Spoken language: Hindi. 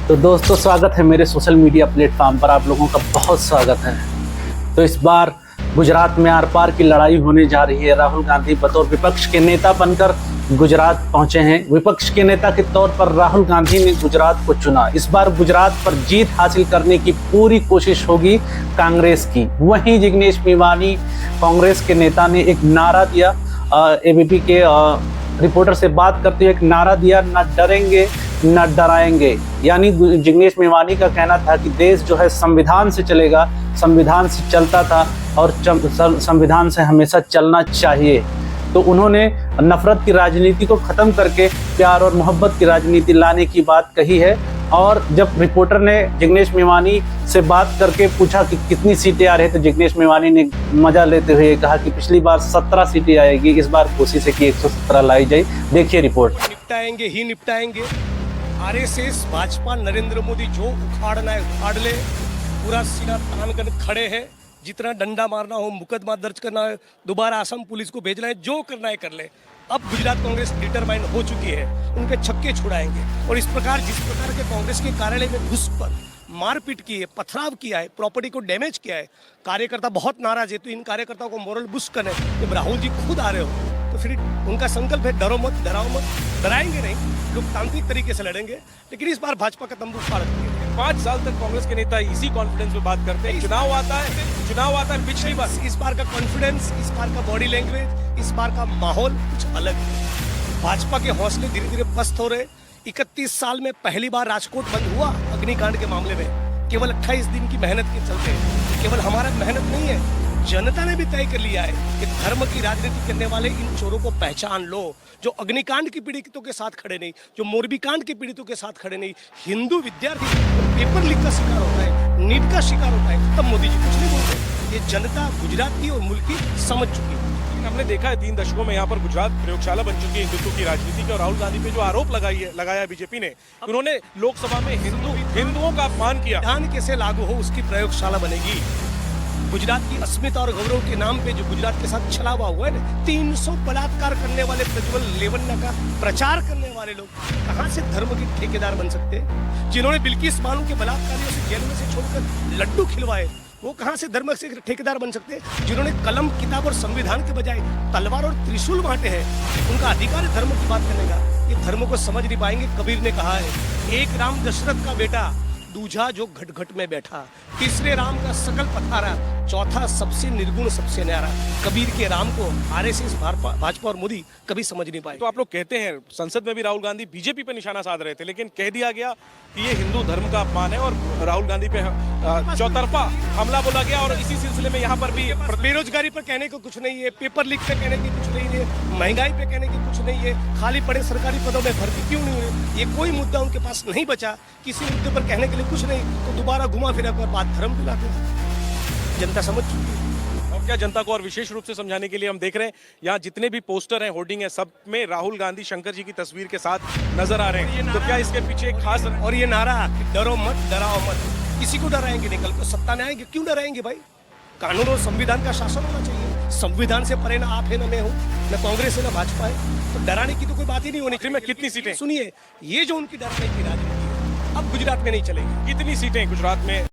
तो दोस्तों स्वागत है मेरे सोशल मीडिया प्लेटफॉर्म पर, आप लोगों का बहुत स्वागत है। तो इस बार गुजरात में आर पार की लड़ाई होने जा रही है। राहुल गांधी बतौर विपक्ष के नेता बनकर गुजरात पहुंचे हैं। विपक्ष के नेता के तौर पर राहुल गांधी ने गुजरात को चुना। इस बार गुजरात पर जीत हासिल करने की पूरी कोशिश होगी कांग्रेस की। वहीं जिग्नेश मेवानी कांग्रेस के नेता ने एक नारा दिया, एबीपी के रिपोर्टर से बात करते हुए एक नारा दिया, न डरेंगे न डराएंगे। यानी जिग्नेश मेवानी का कहना था कि देश जो है संविधान से चलेगा, संविधान से चलता था और संविधान से हमेशा चलना चाहिए। तो उन्होंने नफरत की राजनीति को खत्म करके प्यार और मोहब्बत की राजनीति लाने की बात कही है। और जब रिपोर्टर ने जिग्नेश मेवानी से बात करके पूछा कि कितनी सीटें आ रही है, तो जिग्नेश मेवानी ने मजा लेते हुए कहा कि पिछली बार 17 सीटें आएगी, इस बार कोशिश है कि 117 लाई जाए। देखिए रिपोर्ट। निपटाएंगे ही निपटाएंगे। आरएसएस भाजपा नरेंद्र मोदी जो उखाड़ना है उखाड़ ले, पूरा सीना तान कर खड़े हैं। जितना डंडा मारना हो, मुकदमा दर्ज करना है, दोबारा असम पुलिस को भेजना है, जो करना है कर ले। अब गुजरात कांग्रेस डिटरमाइन हो चुकी है, उनके छक्के छुड़ाएंगे। और इस प्रकार जिस प्रकार के कांग्रेस के कार्यालय में घुसकर मारपीट की है, पथराव किया है, प्रॉपर्टी को डैमेज किया है, कार्यकर्ता बहुत नाराज है। तो इन कार्यकर्ताओं को मोरल बूस्ट करना है। जब राहुल जी खुद आ रहे हो तो फिर उनका संकल्प है डरो मत, डराओ मत। डराएंगे नहीं, लोकतांत्रिक तरीके से लड़ेंगे। लेकिन इस बार भाजपा का तंबू फाड़ देंगे। 5 साल तक कांग्रेस के नेता इसी कॉन्फिडेंस में बात करते हैं। चुनाव आता है पिछली बार। इस बार का कॉन्फिडेंस, इस बार का बॉडी लैंग्वेज, इस बार का माहौल कुछ अलग है। भाजपा के हौसले धीरे धीरे पस्त हो रहे। 31 साल में पहली बार राजकोट बंद हुआ अग्निकांड के मामले में, केवल 28 दिन की मेहनत के चलते। केवल हमारा मेहनत नहीं है, जनता ने भी तय कर लिया है कि धर्म की राजनीति करने वाले इन चोरों को पहचान लो, जो अग्निकांड की पीड़ितों के साथ खड़े नहीं, जो मोरबी कांड के पीड़ितों के साथ खड़े नहीं। हिंदू विद्यार्थी पेपर लीक का शिकार होता है, नीट का शिकार होता है, तब मोदी जी कुछ नहीं बोलते। ये जनता गुजरात की और मुल्क की समझ चुकी है। हमने देखा है 3 दशकों में यहाँ पर गुजरात प्रयोगशाला बन चुकी है हिंदुत्व की राजनीति के। और राहुल गांधी पे जो आरोप लगाया है बीजेपी ने, उन्होंने लोकसभा में हिंदुओं का अपमान किया। संविधान कैसे लागू हो उसकी प्रयोगशाला बनेगी। गुजरात की अस्मिता और गौरव के नाम पे जो गुजरात के साथ छलावा हुआ है, 300 बलात्कार करने वाले प्रज्वल रेवन्ना का प्रचार करने वाले लोग कहां से धर्म के ठेकेदार बन सकते हैं? जिन्होंने बिल्किस बानो के बलात्कारियों से जेल में से छोड़कर लड्डू खिलवाए, वो कहां से धर्म से ठेकेदार बन सकते हैं? जिन्होंने कलम, किताब और संविधान के बजाय तलवार और त्रिशूल बांटे हैं, उनका अधिकार है धर्म की बात करने का। ये धर्म को समझ नहीं पाएंगे। कबीर ने कहा है, एक राम दशरथ का बेटा, दूजा जो घट घट में बैठा, तीसरे राम का सकल पथारा, चौथा सबसे निर्गुण सबसे न्यारा। कबीर के राम को आरएसएस, भाजपा और मोदी कभी समझ नहीं पाए। तो आप लोग कहते हैं संसद में भी राहुल गांधी बीजेपी पे निशाना साध रहे थे, लेकिन कह दिया गया कि ये हिंदू धर्म का अपमान है और राहुल गांधी पे चौतरफा हमला बोला गया। और इसी सिलसिले में यहाँ पर भी बेरोजगारी पर कहने को कुछ नहीं है, पेपर लीक पे कहने की कुछ नहीं है, महंगाई पे कहने की कुछ नहीं है, खाली पड़े सरकारी पदों में भर्ती क्यों नहीं है, ये कोई मुद्दा उनके पास नहीं बचा। किसी मुद्दे पर कहने के लिए कुछ नहीं, तो दोबारा घुमा फिरा कर बात धर्म पे लाते हैं। जनता समझ चुकी है। और क्या जनता को और विशेष रूप से समझाने के लिए हम देख रहे हैं यहाँ जितने भी पोस्टर हैं, होर्डिंग है, सब में राहुल गांधी शंकर जी की तस्वीर के साथ नजर आ रहे हैं। तो क्या इसके पीछे खास? और ये नारा कि डरो मत, डराओ मत, किसी को डराएंगे नहीं, कल को सत्ता में आएंगे, क्यों डराएंगे भाई? कानून और संविधान का शासन होना चाहिए। संविधान से परे ना आप है, ना मैं हूँ, न कांग्रेस है, ना भाजपा है। तो डराने की तो कोई बात ही नहीं होनी चाहिए। कितनी सीटें? सुनिए, ये जो उनकी डराने की राजनीति है अब गुजरात में नहीं चलेगी। कितनी सीटें गुजरात में